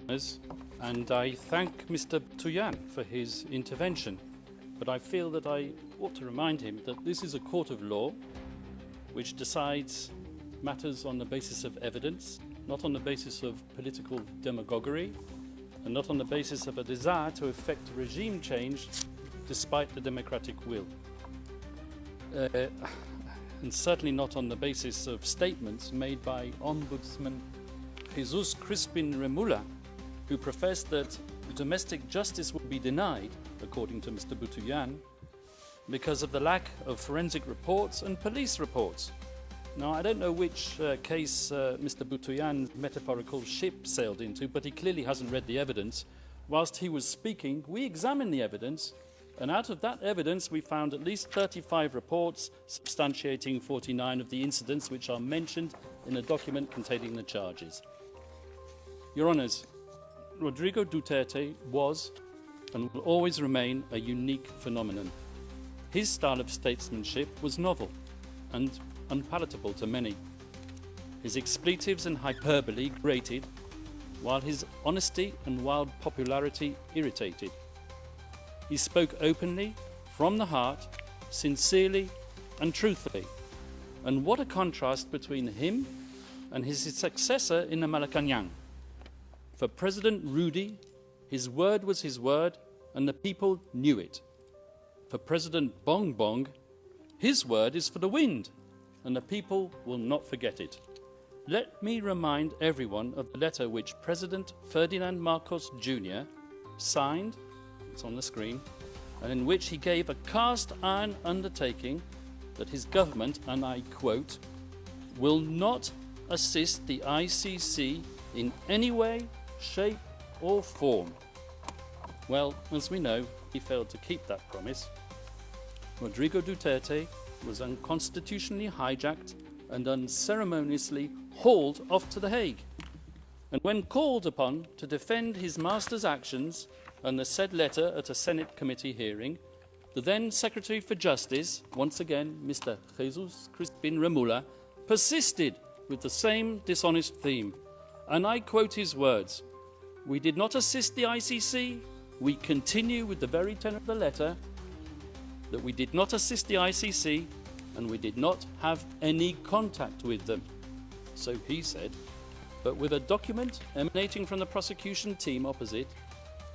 Honours, and I thank Mr. Butuyan for his intervention. But I feel that I ought to remind him that this is a court of law which decides matters on the basis of evidence, not on the basis of political demagoguery, and not on the basis of a desire to effect regime change despite the democratic will. And certainly not on the basis of statements made by Ombudsman Jesus Crispin Remula, who professed that domestic justice would be denied, according to Mr. Butuyan, because of the lack of forensic reports and police reports. Now, I don't know which case Mr. Butuyan's metaphorical ship sailed into, but he clearly hasn't read the evidence. Whilst he was speaking, we examined the evidence, and out of that evidence we found at least 35 reports substantiating 49 of the incidents which are mentioned in the document containing the charges. Your Honours, Rodrigo Duterte was and will always remain a unique phenomenon. His style of statesmanship was novel and unpalatable to many. His expletives and hyperbole grated, while his honesty and wild popularity irritated. He spoke openly, from the heart, sincerely and truthfully. And what a contrast between him and his successor in the Malacanang. For President Rudy, his word was his word, and the people knew it. For President Bongbong, his word is for the wind, and the people will not forget it. Let me remind everyone of the letter which President Ferdinand Marcos Jr. signed, it's on the screen, and in which he gave a cast-iron undertaking that his government, and I quote, will not assist the ICC in any way, shape or form. Well, as we know, he failed to keep that promise. Rodrigo Duterte was unconstitutionally hijacked and unceremoniously hauled off to The Hague. And when called upon to defend his master's actions and the said letter at a Senate committee hearing, the then Secretary for Justice, once again Mr. Jesus Crispin Remula, persisted with the same dishonest theme. And I quote his words, "We did not assist the ICC. We continue with the very tenor of the letter, that we did not assist the ICC and we did not have any contact with them." So he said, but with a document emanating from the prosecution team opposite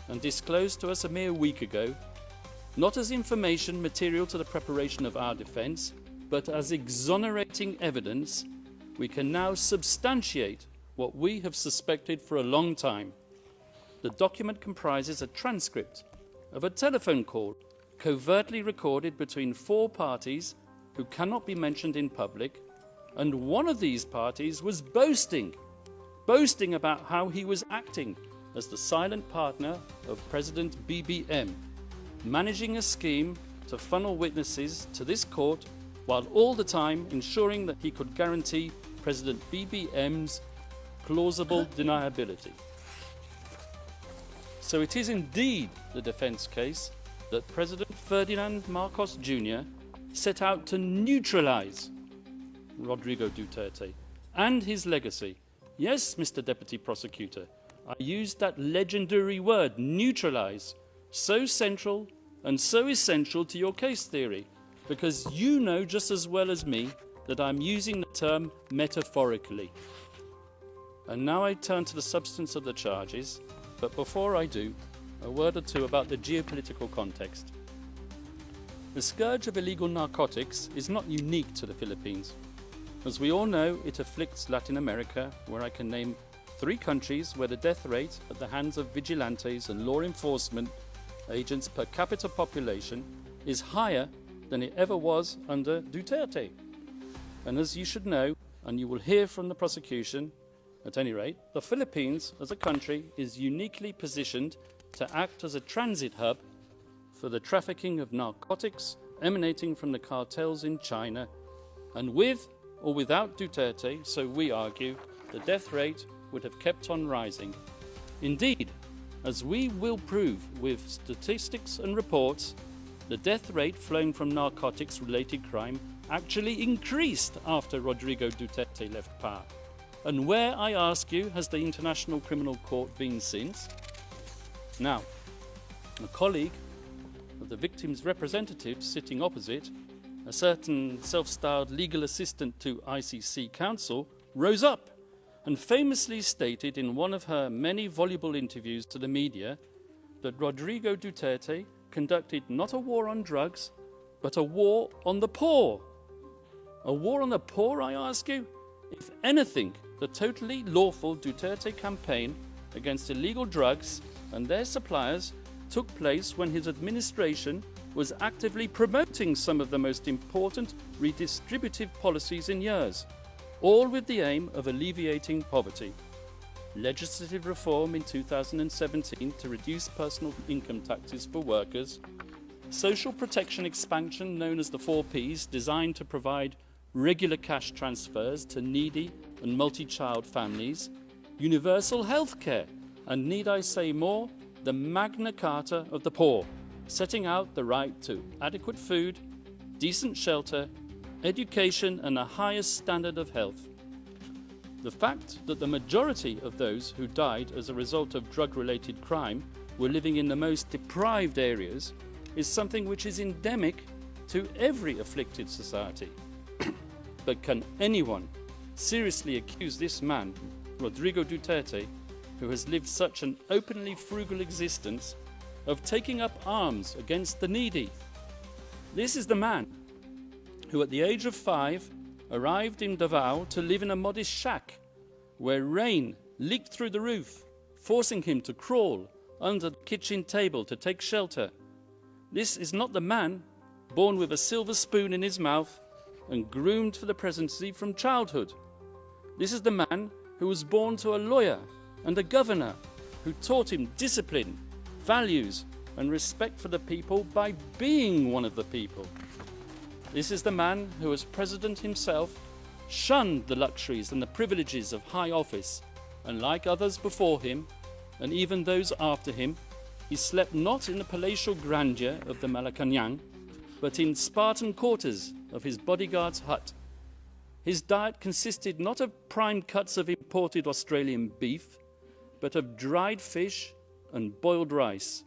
and disclosed to us a mere week ago, not as information material to the preparation of our defence, but as exonerating evidence, we can now substantiate what we have suspected for a long time. The document comprises a transcript of a telephone call covertly recorded between 4 parties who cannot be mentioned in public, and one of these parties was boasting about how he was acting as the silent partner of President BBM, managing a scheme to funnel witnesses to this court while all the time ensuring that he could guarantee President BBM's plausible deniability. So it is indeed the defence case that President Ferdinand Marcos Jr. set out to neutralise Rodrigo Duterte and his legacy. Yes, Mr. Deputy Prosecutor, I used that legendary word, neutralise, so central and so essential to your case theory, because you know just as well as me that I'm using the term metaphorically. And now I turn to the substance of the charges, but before I do, a word or two about the geopolitical context. The scourge of illegal narcotics is not unique to the Philippines. As we all know, it afflicts Latin America, where I can name 3 countries where the death rate at the hands of vigilantes and law enforcement agents per capita population is higher than it ever was under Duterte. And as you should know, and you will hear from the prosecution, at any rate, the Philippines as a country is uniquely positioned to act as a transit hub for the trafficking of narcotics emanating from the cartels in China. And with or without Duterte, so we argue, the death rate would have kept on rising. Indeed, as we will prove with statistics and reports, the death rate flowing from narcotics-related crime actually increased after Rodrigo Duterte left power. And where, I ask you, has the International Criminal Court been since? Now, a colleague of the victim's representative sitting opposite, a certain self-styled legal assistant to ICC counsel, rose up and famously stated in one of her many voluble interviews to the media that Rodrigo Duterte conducted not a war on drugs, but a war on the poor. A war on the poor, I ask you? If anything, the totally lawful Duterte campaign against illegal drugs and their suppliers took place when his administration was actively promoting some of the most important redistributive policies in years, all with the aim of alleviating poverty. Legislative reform in 2017 to reduce personal income taxes for workers, social protection expansion known as the 4Ps, designed to provide regular cash transfers to needy and multi-child families, universal health care, and need I say more, the Magna Carta of the poor, setting out the right to adequate food, decent shelter, education, and a highest standard of health. The fact that the majority of those who died as a result of drug-related crime were living in the most deprived areas is something which is endemic to every afflicted society. But can anyone seriously accuse this man, Rodrigo Duterte, who has lived such an openly frugal existence, of taking up arms against the needy? This is the man who at the age of 5 arrived in Davao to live in a modest shack where rain leaked through the roof, forcing him to crawl under the kitchen table to take shelter. This is not the man born with a silver spoon in his mouth and groomed for the presidency from childhood. This is the man who was born to a lawyer and a governor who taught him discipline, values, and respect for the people by being one of the people. This is the man who, as president himself, shunned the luxuries and the privileges of high office, and like others before him, and even those after him, he slept not in the palatial grandeur of the Malacanang, but in Spartan quarters of his bodyguard's hut. His diet consisted not of prime cuts of imported Australian beef, but of dried fish and boiled rice.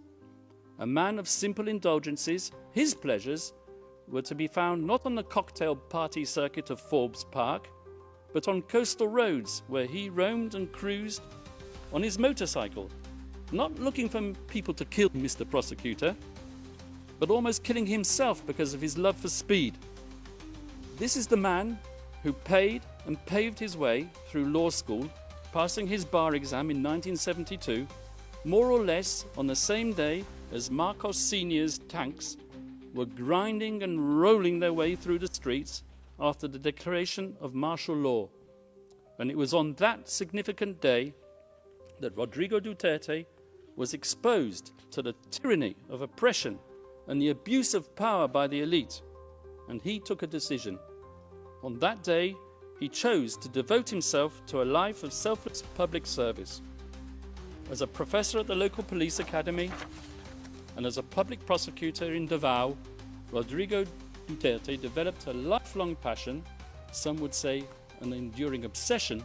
A man of simple indulgences, his pleasures were to be found not on the cocktail party circuit of Forbes Park, but on coastal roads where he roamed and cruised on his motorcycle, not looking for people to kill Mr. Prosecutor, but almost killing himself because of his love for speed. This is the man who paid and paved his way through law school, passing his bar exam in 1972, more or less on the same day as Marcos Sr.'s tanks were grinding and rolling their way through the streets after the declaration of martial law. And it was on that significant day that Rodrigo Duterte was exposed to the tyranny of oppression and the abuse of power by the elite, and he took a decision. On that day, he chose to devote himself to a life of selfless public service. As a professor at the local police academy and as a public prosecutor in Davao, Rodrigo Duterte developed a lifelong passion, some would say an enduring obsession,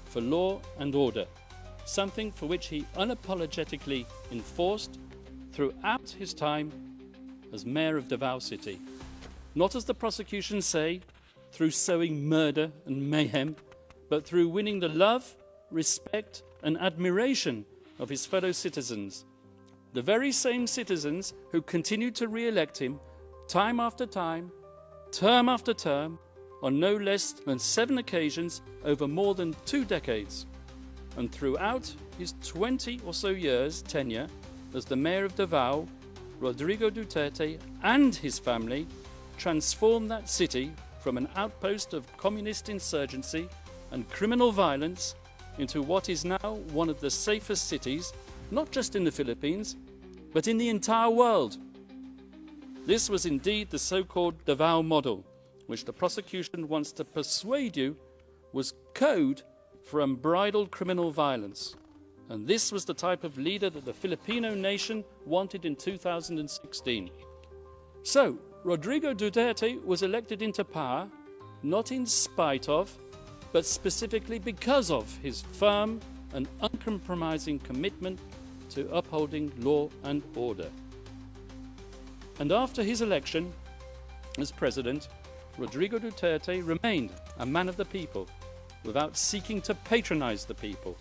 for law and order, something for which he unapologetically enforced throughout his time as mayor of Davao City. Not, as the prosecution say, through sowing murder and mayhem, but through winning the love, respect, and admiration of his fellow citizens. The very same citizens who continued to re-elect him time after time, term after term, on no less than 7 occasions over more than 2 decades. And throughout his 20 or so years tenure as the mayor of Davao, Rodrigo Duterte and his family transformed that city from an outpost of communist insurgency and criminal violence into what is now one of the safest cities, not just in the Philippines, but in the entire world. This was indeed the so-called Davao model, which the prosecution wants to persuade you was code for unbridled criminal violence. And this was the type of leader that the Filipino nation wanted in 2016. So, Rodrigo Duterte was elected into power, not in spite of, but specifically because of his firm and uncompromising commitment to upholding law and order. And after his election as president, Rodrigo Duterte remained a man of the people, without seeking to patronize the people.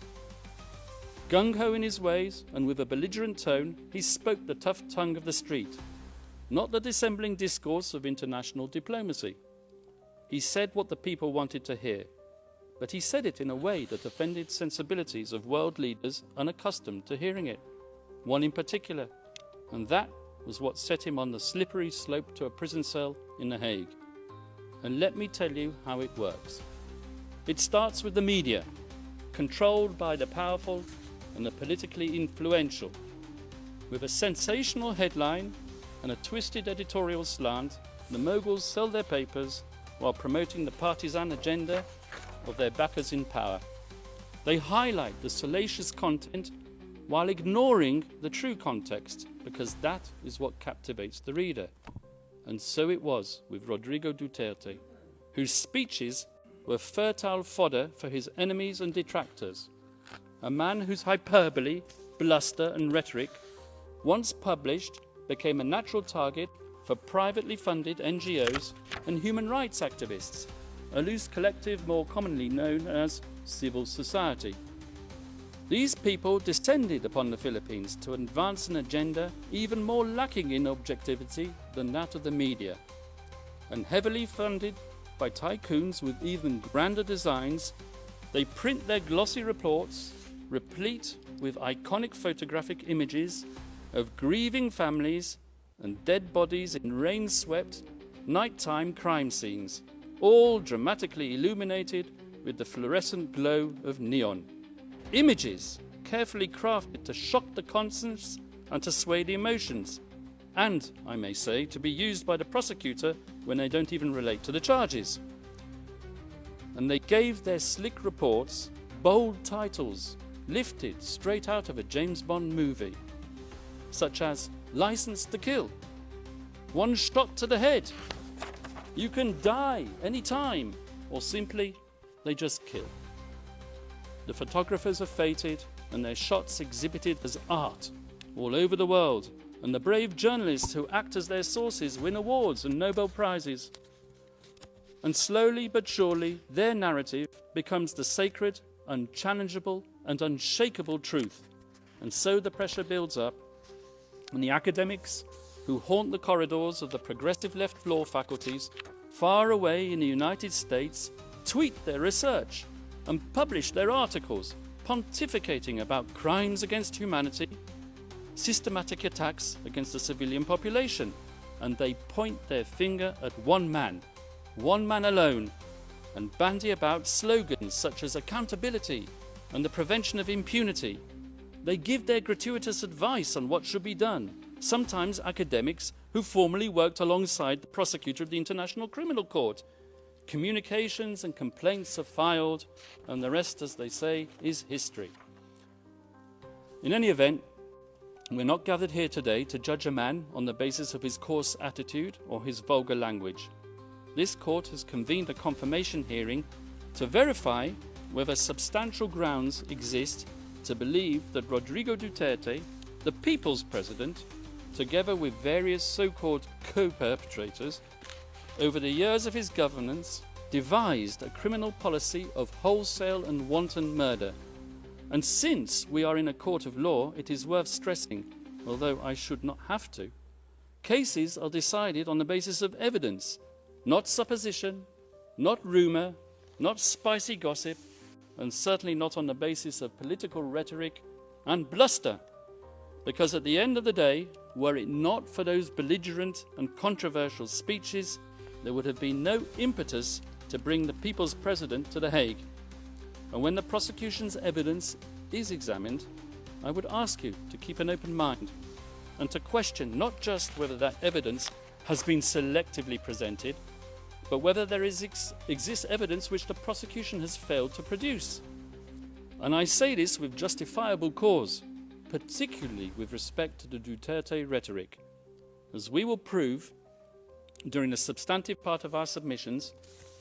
Gung-ho in his ways and with a belligerent tone, he spoke the tough tongue of the street, not the dissembling discourse of international diplomacy. He said what the people wanted to hear, but he said it in a way that offended sensibilities of world leaders unaccustomed to hearing it, one in particular, and that was what set him on the slippery slope to a prison cell in The Hague. And let me tell you how it works. It starts with the media, controlled by the powerful and the politically influential. With a sensational headline and a twisted editorial slant, the moguls sell their papers while promoting the partisan agenda of their backers in power. They highlight the salacious content while ignoring the true context, because that is what captivates the reader. And so it was with Rodrigo Duterte, whose speeches were fertile fodder for his enemies and detractors. A man whose hyperbole, bluster and rhetoric, once published, became a natural target for privately funded NGOs and human rights activists, a loose collective more commonly known as civil society. These people descended upon the Philippines to advance an agenda even more lacking in objectivity than that of the media, and heavily funded by tycoons with even grander designs, they print their glossy reports, replete with iconic photographic images of grieving families and dead bodies in rain-swept, nighttime crime scenes, all dramatically illuminated with the fluorescent glow of neon. Images carefully crafted to shock the conscience and to sway the emotions, and, I may say, to be used by the prosecutor when they don't even relate to the charges. And they gave their slick reports bold titles lifted straight out of a James Bond movie, such as License to Kill, One Shot to the Head, You Can Die Anytime, or simply, They Just Kill. The photographers are feted and their shots exhibited as art all over the world, and the brave journalists who act as their sources win awards and Nobel Prizes. And slowly but surely their narrative becomes the sacred, unchallengeable and unshakable truth. And so the pressure builds up, and the academics who haunt the corridors of the progressive left law faculties far away in the United States tweet their research and publish their articles pontificating about crimes against humanity, systematic attacks against the civilian population, and they point their finger at one man alone, and bandy about slogans such as accountability and the prevention of impunity. They give their gratuitous advice on what should be done, sometimes academics who formerly worked alongside the prosecutor of the International Criminal Court. Communications and complaints are filed, and the rest, as they say, is history. In any event, we're not gathered here today to judge a man on the basis of his coarse attitude or his vulgar language. This court has convened a confirmation hearing to verify whether substantial grounds exist to believe that Rodrigo Duterte, the people's president, together with various so-called co-perpetrators, over the years of his governance, devised a criminal policy of wholesale and wanton murder. And since we are in a court of law, it is worth stressing, although I should not have to, cases are decided on the basis of evidence, not supposition, not rumour, not spicy gossip, and certainly not on the basis of political rhetoric and bluster. Because at the end of the day, were it not for those belligerent and controversial speeches, there would have been no impetus to bring the people's president to The Hague. And when the prosecution's evidence is examined, I would ask you to keep an open mind and to question not just whether that evidence has been selectively presented, but whether there exists evidence which the prosecution has failed to produce. And I say this with justifiable cause, particularly with respect to the Duterte rhetoric, as we will prove during the substantive part of our submissions.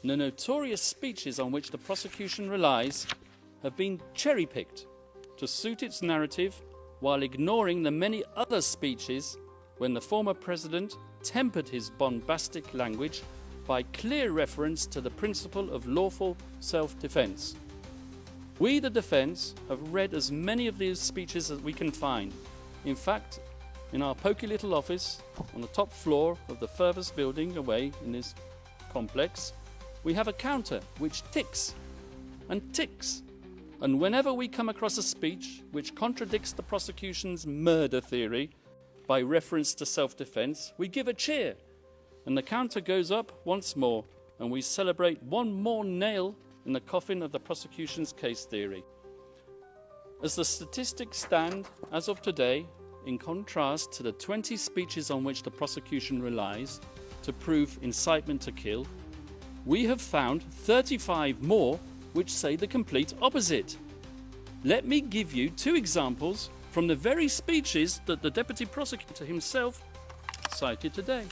The notorious speeches on which the prosecution relies have been cherry-picked to suit its narrative, while ignoring the many other speeches when the former president tempered his bombastic language by clear reference to the principle of lawful self-defense. We, the defense, have read as many of these speeches as we can find. In fact, in our poky little office on the top floor of the furthest building away in this complex, we have a counter which ticks and ticks. And whenever we come across a speech which contradicts the prosecution's murder theory by reference to self-defense, we give a cheer, and the counter goes up once more, and we celebrate one more nail in the coffin of the prosecution's case theory. As the statistics stand as of today, in contrast to the 20 speeches on which the prosecution relies to prove incitement to kill, we have found 35 more which say the complete opposite. Let me give you 2 examples from the very speeches that the deputy prosecutor himself cited today.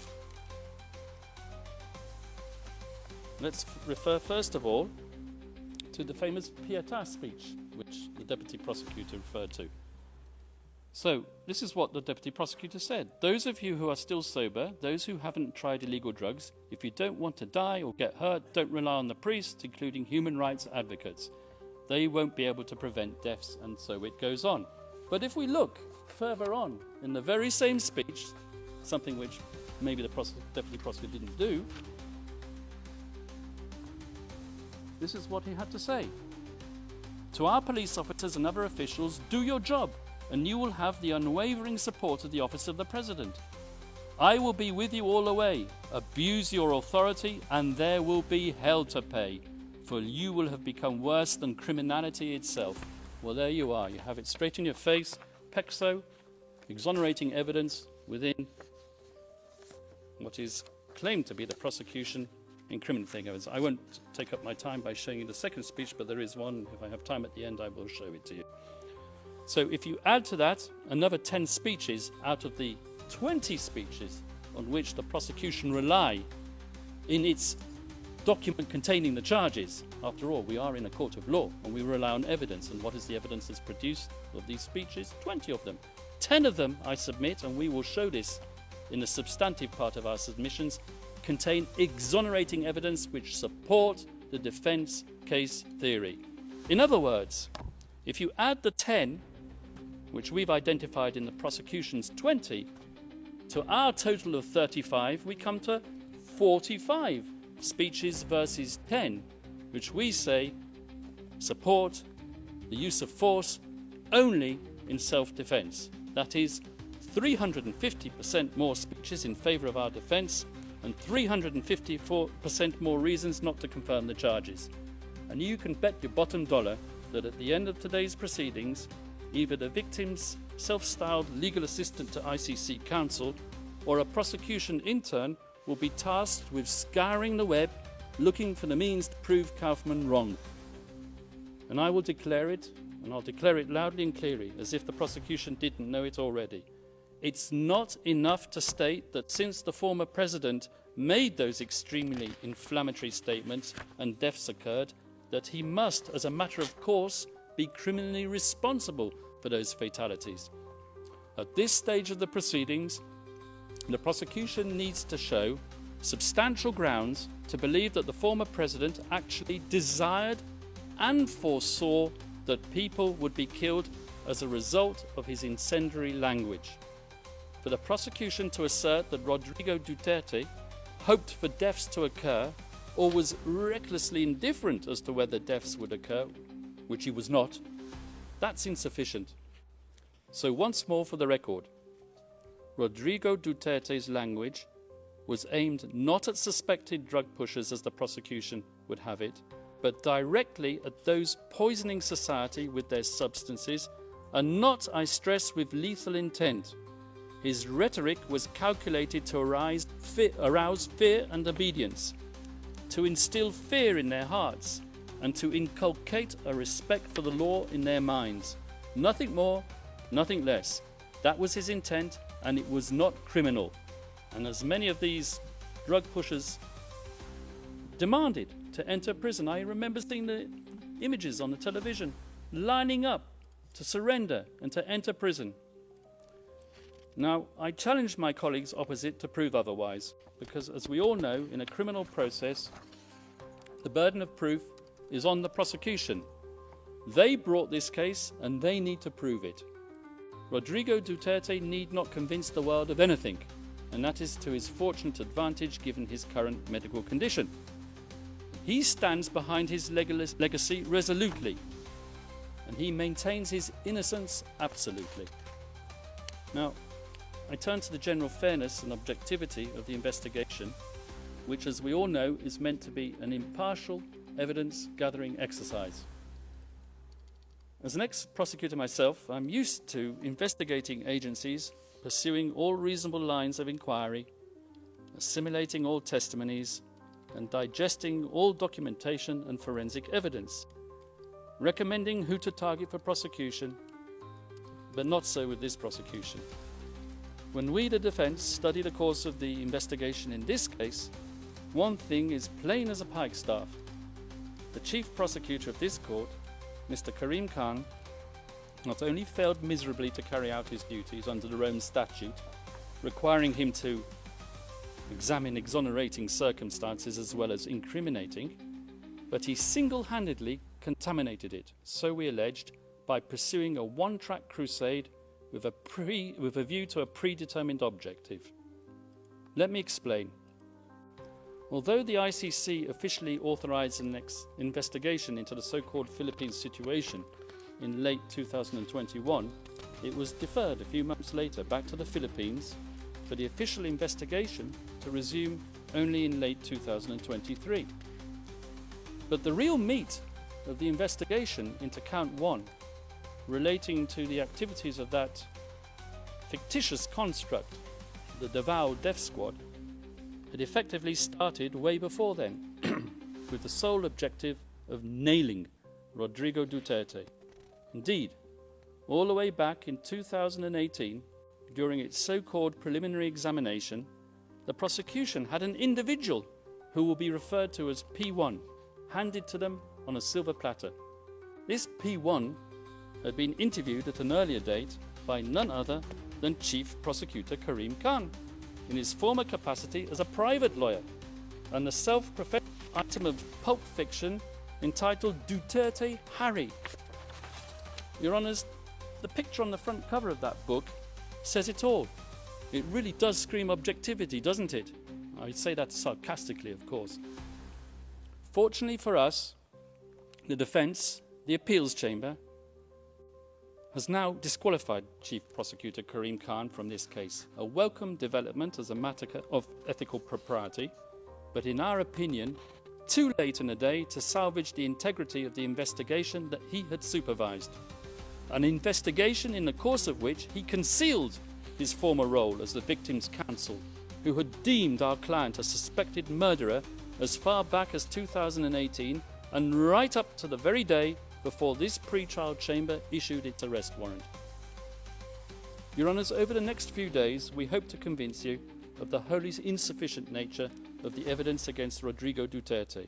Let's refer first of all to the famous Pietà speech, which the deputy prosecutor referred to. So, this is what the deputy prosecutor said. Those of you who are still sober, those who haven't tried illegal drugs, if you don't want to die or get hurt, don't rely on the priests, including human rights advocates. They won't be able to prevent deaths, and so it goes on. But if we look further on in the very same speech, something which maybe the deputy prosecutor didn't do, this is what he had to say. To our police officers and other officials, do your job, and you will have the unwavering support of the office of the President. I will be with you all the way. Abuse your authority, and there will be hell to pay, for you will have become worse than criminality itself. Well, there you are. You have it straight in your face. Pexo, exonerating evidence within what is claimed to be the prosecution incriminating evidence. I won't take up my time by showing you the second speech, but there is one. If I have time at the end, I will show it to you. So if you add to that another 10 speeches out of the 20 speeches on which the prosecution rely in its document containing the charges, after all, we are in a court of law and we rely on evidence. And what is the evidence that's produced of these speeches? 20 of them. 10 of them, I submit, and we will show this in the substantive part of our submissions, contain exonerating evidence which support the defense case theory. In other words, if you add the 10 which we've identified in the prosecution's 20 to our total of 35, we come to 45 speeches versus 10, which we say support the use of force only in self-defense. That is 350% more speeches in favour of our defence and 354% more reasons not to confirm the charges. And you can bet your bottom dollar that at the end of today's proceedings, either the victim's self-styled legal assistant to ICC counsel or a prosecution intern will be tasked with scouring the web looking for the means to prove Kaufman wrong. And I will declare it, and I'll declare it loudly and clearly, as if the prosecution didn't know it already. It's not enough to state that since the former president made those extremely inflammatory statements and deaths occurred, that he must, as a matter of course, be criminally responsible for those fatalities. At this stage of the proceedings, the prosecution needs to show substantial grounds to believe that the former president actually desired and foresaw that people would be killed as a result of his incendiary language. For the prosecution to assert that Rodrigo Duterte hoped for deaths to occur or was recklessly indifferent as to whether deaths would occur, which he was not, that's insufficient. So once more for the record, Rodrigo Duterte's language was aimed not at suspected drug pushers as the prosecution would have it, but directly at those poisoning society with their substances, and not, I stress, with lethal intent. His rhetoric was calculated to arouse fear and obedience, to instill fear in their hearts, and to inculcate a respect for the law in their minds. Nothing more, nothing less. That was his intent, and it was not criminal. And as many of these drug pushers demanded to enter prison. I remember seeing the images on the television, lining up to surrender and to enter prison. Now, I challenged my colleagues opposite to prove otherwise, because as we all know, in a criminal process, the burden of proof is on the prosecution. They brought this case and they need to prove it. Rodrigo Duterte need not convince the world of anything, and that is to his fortunate advantage given his current medical condition. He stands behind his legacy resolutely, and he maintains his innocence absolutely. Now, I turn to the general fairness and objectivity of the investigation, which, as we all know, is meant to be an impartial evidence-gathering exercise. As an ex-prosecutor myself, I'm used to investigating agencies pursuing all reasonable lines of inquiry, assimilating all testimonies, and digesting all documentation and forensic evidence, recommending who to target for prosecution, but not so with this prosecution. When we, the defence, study the course of the investigation in this case, one thing is plain as a pikestaff. The chief prosecutor of this court, Mr. Karim Khan, not only failed miserably to carry out his duties under the Rome Statute, requiring him to examine exonerating circumstances as well as incriminating, but he single-handedly contaminated it, so we alleged, by pursuing a one-track crusade with a view to a predetermined objective. Let me explain. Although the ICC officially authorized an investigation into the so-called Philippines situation in late 2021, it was deferred a few months later back to the Philippines for the official investigation to resume only in late 2023. But the real meat of the investigation into Count 1, relating to the activities of that fictitious construct, the Davao Death Squad, had effectively started way before then, with the sole objective of nailing Rodrigo Duterte. Indeed, all the way back in 2018, during its so-called preliminary examination, the prosecution had an individual who will be referred to as P1, handed to them on a silver platter. This P1 had been interviewed at an earlier date by none other than Chief Prosecutor Karim Khan, in his former capacity as a private lawyer, and the self-professed item of pulp fiction entitled Duterte Harry. Your Honours, the picture on the front cover of that book says it all. It really does scream objectivity, doesn't it? I say that sarcastically, of course. Fortunately for us, the defence, the appeals chamber, has now disqualified Chief Prosecutor Karim Khan from this case. A welcome development as a matter of ethical propriety, but in our opinion, too late in the day to salvage the integrity of the investigation that he had supervised. An investigation in the course of which he concealed his former role as the victim's counsel, who had deemed our client a suspected murderer as far back as 2018 and right up to the very day before this pre-trial chamber issued its arrest warrant. Your Honours, over the next few days, we hope to convince you of the wholly insufficient nature of the evidence against Rodrigo Duterte.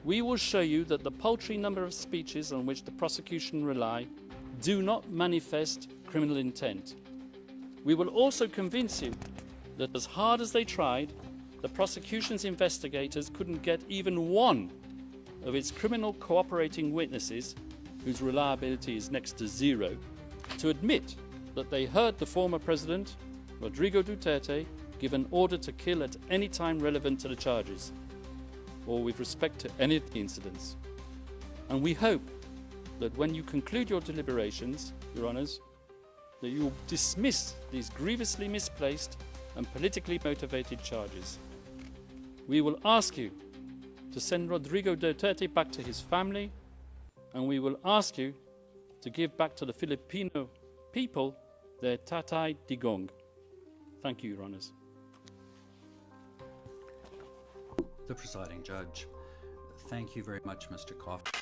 We will show you that the paltry number of speeches on which the prosecution rely do not manifest criminal intent. We will also convince you that as hard as they tried, the prosecution's investigators couldn't get even one of its criminal cooperating witnesses, whose reliability is next to zero, to admit that they heard the former president, Rodrigo Duterte, give an order to kill at any time relevant to the charges, or with respect to any of the incidents. And we hope that when you conclude your deliberations, Your Honours, that you will dismiss these grievously misplaced and politically motivated charges. We will ask you to send Rodrigo Duterte back to his family, and we will ask you to give back to the Filipino people their tatay digong. Thank you, Your Honours. The presiding judge. Thank you very much, Mr. Kaufman.